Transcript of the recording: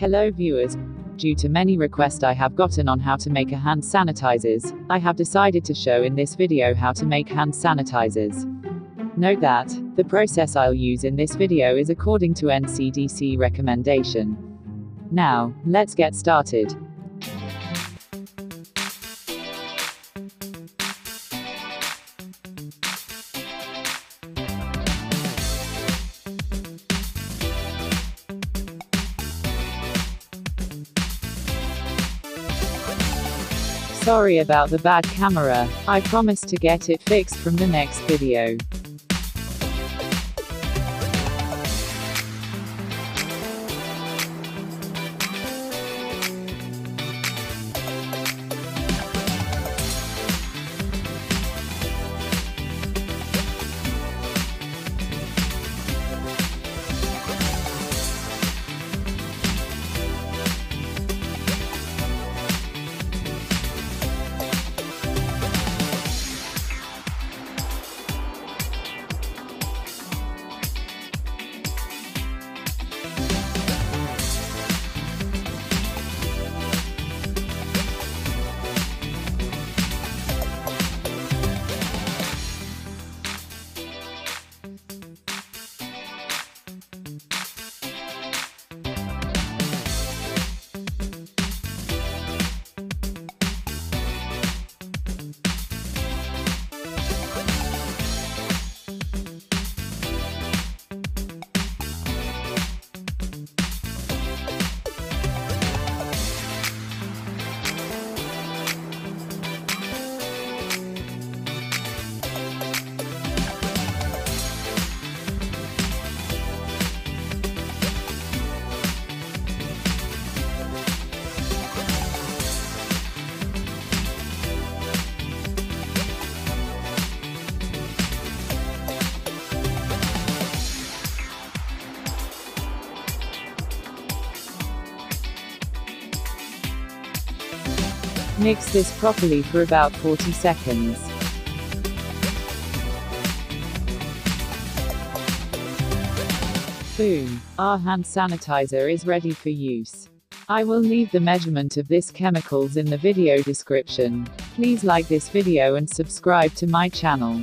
Hello viewers. Due to many requests I have gotten on how to make a hand sanitizers, I have decided to show in this video how to make hand sanitizers. Note that the process I'll use in this video is according to NCDC recommendation. Now, let's get started. Sorry about the bad camera, I promise to get it fixed from the next video. Mix this properly for about 40 seconds. Boom! Our hand sanitizer is ready for use. I will leave the measurement of this chemicals in the video description. Please like this video and subscribe to my channel.